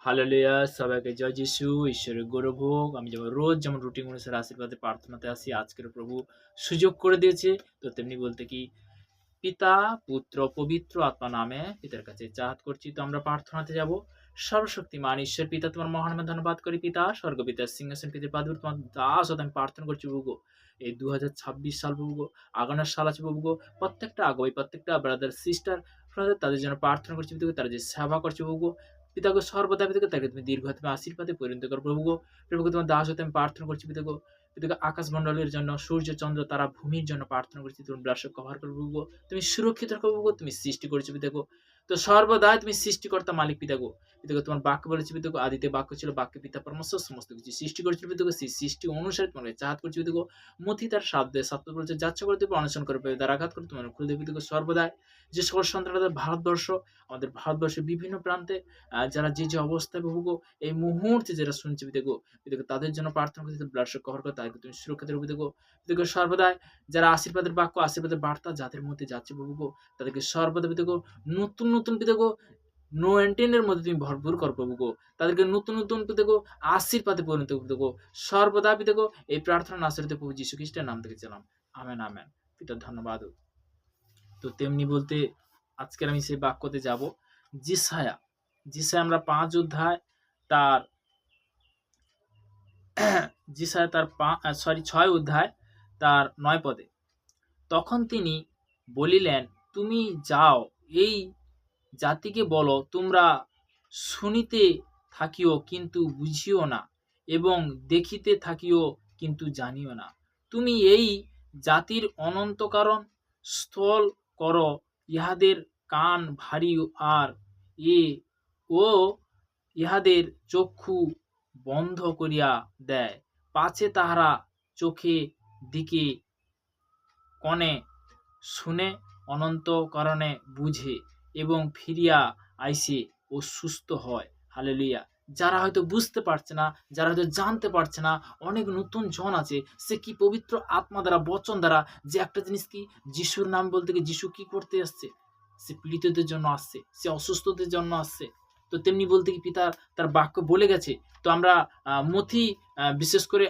Hallelujah! সবাইকে জয় যিশু, ঈশ্বরের গৌরবহোক। আমি যেমন রোজ যেমন রুটিন অনুসারে আশীর্বাদে প্রার্থনাতে আসি, আজকেরও প্রভু সুযোগ করে দিয়েছে। তো তেমনি বলতে কি পিতা, পুত্র, পবিত্র আত্মা নামে পিতার কাছে চাহাত করছি। তো আমরা প্রার্থনাতে যাব। সর্বশক্তিমান ঈশ্বর পিতা, তোমার মহান নামে ধন্যবাদ করি পিতা। স্বর্গপিতার সিংহাসন পিতার পাদুর তোমার দাস হতে আমি প্রার্থনা করছি প্রভু। এই 2026 সাল প্রভু, আগানোর সাল আছে প্রভু। প্রত্যেকটা আগামী প্রত্যেকটা ব্রাদার সিস্টার তাদের জন্য প্রার্থনা করছি পিতা, তারা যে সেবা করছে প্রভু। পিতাকে সর্বদা পিতাকে তাকে তুমি দীর্ঘাত্মা আশীর্বাদে পরিণত করো প্রভু। প্রভুকে তোমার দাস হতে আমি প্রার্থনা করছি পিতাকে। পিতাকে আকাশমণ্ডলের জন্য, সূর্য, চন্দ্র, তারা ভূমির জন্য প্রার্থনা করছি। তুমি ব্লাসক কভার করো প্রভু। তুমি সুরক্ষিত রাখো প্রভু। তুমি সৃষ্টি করেছো পিতাগো। তো সর্বদাই তুমি সৃষ্টিকর্তা মালিক পিতাগো। পিতাগো তোমার বাক্য বলেছে পিতাগো, আদিতে বাক্য ছিল, বাক্যে পিতা পরমেশ্বর সমস্ত কিছু সৃষ্টি করেছিল পিতাগো। সেই সৃষ্টি অনুসারে তোমার চাহাত করছি পিতাগো। মথি তার সাধ্যে সাত্য বলেছে, যাচ্ছ করে তুমি অনশন করে পেয়ে তার আঘাত করে তোমার খুলে দেবে পিতাগো। সর্বদাই যে সকল সন্তানদের ভারতবর্ষ, আমাদের ভারতবর্ষের বিভিন্ন প্রান্তে যারা যে যে অবস্থায় প্রভুগো এই মুহূর্তে যারা শুনছে পিতাগো, পিতাগো তাদের জন্য প্রার্থনা করছি, ব্লাসক কভার করে তাদেরকে তুমি সুরক্ষিত রাখো পিতাগো। পিতাগো সর্বদাই যারা আশীর্বাদের বাক্য, আশীর্বাদের বার্তা যাদের মধ্যে যাচ্ছে প্রভুগো, তাদেরকে সর্বদা পিতাগো নতুন নতুন পিতাগো নো এন্টেনের মধ্যে তুমি ভরপুর কর প্রভুগো। তাদেরকে নতুন নতুন পিতাগো আশীর্বাদে পরিণত পিতাগো। সর্বদা পিতাগো এই প্রার্থনা নাসরিতে প্রভু যীশু খ্রিস্টের নাম থেকে চালাম। Amen amen. পিতা ধন্যবাদ। তো তেমনি বলতে আজকের আমি সেই বাক্যতে যাব। যিশায়া আমরা 5 অধ্যায় তার যিশায়া তার 6 অধ্যায় তার 9 পদে। তখন তিনি বলিলেন, তুমি যাও, এই জাতিকে বলো, তোমরা শুনিতে থাকিও কিন্তু বুঝিও না, এবং দেখিতে থাকিও কিন্তু জানিও না। তুমি এই জাতির অনন্তকারণ স্থল করো, ইহাদের কান ভারী আর ও ইহাদের চক্ষু বন্ধ করিয়া দেয়, পাছে তাহারা চোখে দিকে কনে শুনে, অনন্ত কারণে বুঝে এবং ফিরিয়া আইসে ও সুস্থ হয়। হালেলুয়া! যারা হয়তো বুঝতে পারছে না, যারা হয়তো জানতে পারছে না, অনেক নতুন জন আছে, সে কি পবিত্র আত্মা দ্বারা, বচন দ্বারা, যে একটা জিনিস কি যিশুর নাম বলতে কি যিশু কি করতে আসছে, সে পীড়িতদের জন্য আসছে, সে অসুস্থদের জন্য আসছে। তো তেমনি বলতে কি পিতা তার বাক্য বলে গেছে। তো আমরা মথি বিশেষ করে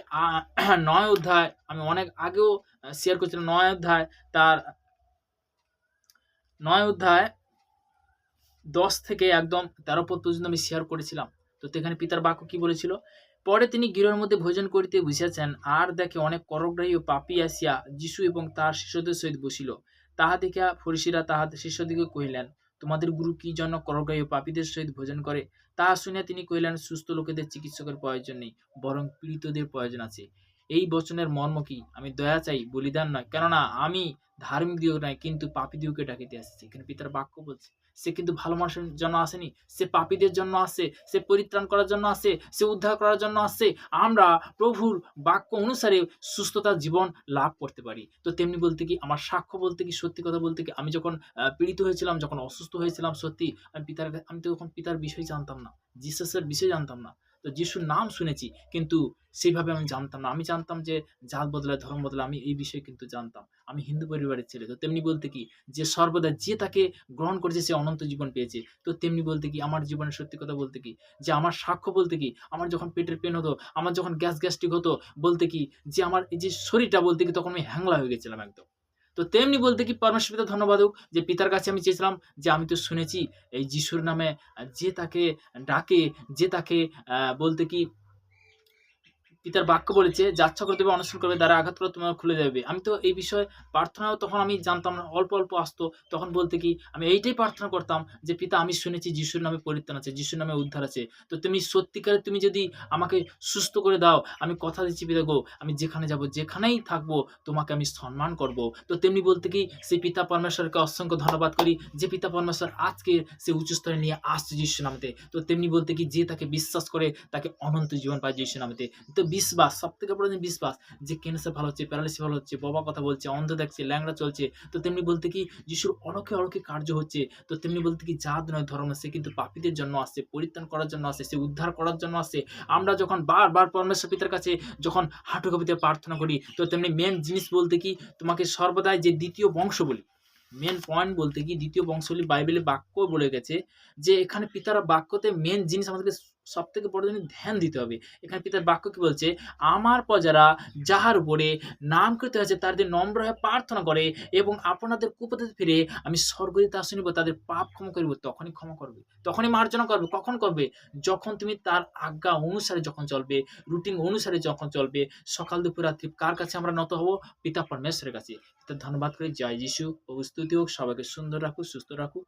9 অধ্যায়, আমি অনেক আগেও শেয়ার করছিলাম, 9 অধ্যায় তার 9 অধ্যায় 10 থেকে একদম 13 পদ পর্যন্ত আমি শেয়ার করেছিলাম। তো সেখানে পিতার বাক্য কি বলেছিল? পরে তিনি গৃহের মধ্যে ভোজন করিতে বসিয়াছেন, আর দেখে অনেক করগ্রাহী ও পাপী আসিয়া যীশু এবং তাহার শিষ্যদের সহিত বসিল। তাহা দেখিয়া ফরিসীরা তাহাদের শিষ্যদিগকে কহিলেন, তোমাদের গুরু কি জন্য করগ্রাহী ও পাপীদের সহিত ভোজন করে? তাহা শুনিয়া তিনি কহিলেন, সুস্থ লোকেদের চিকিৎসকের প্রয়োজন নেই, বরং পীড়িতদের প্রয়োজন আছে। এই বচনের মর্ম কি? আমি দয়া চাই, বলিদান নয়, কেননা আমি ধার্মিক দিগকে নয়, কিন্তু পাপী দিগকে ডাকিতে আসিছি। এখানে পিতার বাক্য বলছে, সে কিন্তু ভালো মানুষের জন্য আসেনি, সে পাপীদের জন্য আসে, সে পরিত্রাণ করার জন্য আসে, সে উদ্ধার করার জন্য আসে। আমরা প্রভুর বাক্য অনুসারে সুস্থতার জীবন লাভ করতে পারি। তো তেমনি বলতে কি আমার সাক্ষ্য বলতে কি, সত্যি কথা বলতে কি, আমি যখন পীড়িত হয়েছিলাম, যখন অসুস্থ হয়েছিলাম, সত্যি আমি তখন পিতার বিষয় জানতাম না, জিসাসের বিষয় জানতাম না। তো যিশুর নাম শুনেছি, কিন্তু সেইভাবে আমি জানতাম না। আমি জানতাম যে জাত বদলায়, ধর্ম বদলায়, আমি এই বিষয়ে কিন্তু জানতাম। আমি হিন্দু পরিবারের ছেলে। তো তেমনি বলতে কি যে সর্বদা যে তাকে গ্রহণ করেছে সে অনন্ত জীবন পেয়েছে। তো তেমনি বলতে কি আমার জীবনের সত্যি কথা বলতে কি, যে আমার সাক্ষ্য বলতে কি, আমার যখন পেটের পেন হতো, আমার যখন গ্যাস্ট্রিক হতো, বলতে কি যে আমার এই যে শরীরটা বলতে কি তখন আমি হ্যাংলা হয়ে গেছিলাম একদম। তো তেমনি বলতে কি পরমেশ্বর পিতা ধন্যবাদ হোক, যে পিতার কাছে আমি চেয়েছিলাম যে আমি তো শুনেছি এই যিশুর নামে যে তাকে ডাকে, যে তাকে বলতে কি পিতার বাক্য বলেছে, যাচ্ছা করে দেবে, অনশন করবে, দ্বারা আঘাত করে তোমার খুলে দেবে। আমি তো এই বিষয়ে প্রার্থনাও তখন আমি জানতাম না, অল্প অল্প আসতো। তখন বলতে কি আমি এইটাই প্রার্থনা করতাম যে পিতা, আমি শুনেছি যিশুর নামে পরিত্রাণ আছে, যিশুর নামে উদ্ধার আছে। তো তুমি সত্যিকারে তুমি যদি আমাকে সুস্থ করে দাও, আমি কথা দিচ্ছি পিতা গো, আমি যেখানে যাব, যেখানেই থাকবো, তোমাকে আমি সম্মান করব। তো তেমনি বলতে কি সেই পিতা পরমেশ্বরকে অসংখ্য ধন্যবাদ করি, যে পিতা পরমেশ্বর আজকে সে উচ্চ স্তরে নিয়ে আসছে যিশুর নামেতে। তো তেমনি বলতে কি যে তাকে বিশ্বাস করে তাকে অনন্ত জীবন পায় যিশুর নামেতে। তো বিশ্বাস, সবথেকে বড় জিনিস বিশ্বাস, যে ক্যান্সার ভালো হচ্ছে, প্যারালাইসিস ভালো হচ্ছে, বাবা কথা বলছে, অন্ধ দেখছে, ল্যাংড়া চলছে। তো তেমনি বলতে কি যিশুর অলৌকিক অলৌকিক কার্য হচ্ছে। তো তেমনি বলতে কি জাত নয়, ধর্ম, সে কিন্তু পাপীদের জন্য আসছে, পরিত্রাণ করার জন্য আসছে, সে উদ্ধার করার জন্য আসছে। আমরা যখন বারবার পরমেশ্বর পিতার কাছে যখন হাঁটু কাঁপিতে প্রার্থনা করি, তো তেমনি মেন জিনিস বলতে কি তোমাকে সর্বদাই যে দ্বিতীয় বংশ বলি, মেন পয়েন্ট বলতে কি দ্বিতীয় বংশ বলি, বাইবেলে বাক্য বলে গেছে যে এখানে পিতার বাক্যতে মেন জিনিস আমাদেরকে সবথেকে বড় জিনিস ধ্যান দিতে হবে। এখানে পিতার বাক্য কি বলছে? আমার প্রজারা যাহার উপরে নামকৃত হয়েছে তার যদি নম্র হয়ে প্রার্থনা করে এবং আপনাদের কুপথে ফিরে আমি স্বর্গ হইতে শুনিব, তাদের পাপ ক্ষমা করিব। তখনই ক্ষমা করবে, তখনই মার্জনা করবে। কখন করবে? যখন তুমি তার আজ্ঞা অনুসারে যখন চলবে, রুটিন অনুসারে যখন চলবে। সকাল দুপুর রাত্রি কার কাছে আমরা নত হব? পিতা পরমেশ্বরের কাছে। তো ধন্যবাদ করি। জয় যিশু। প্রভু স্তুতি হোক। সবাইকে সুন্দর রাখুক, সুস্থ রাখুক।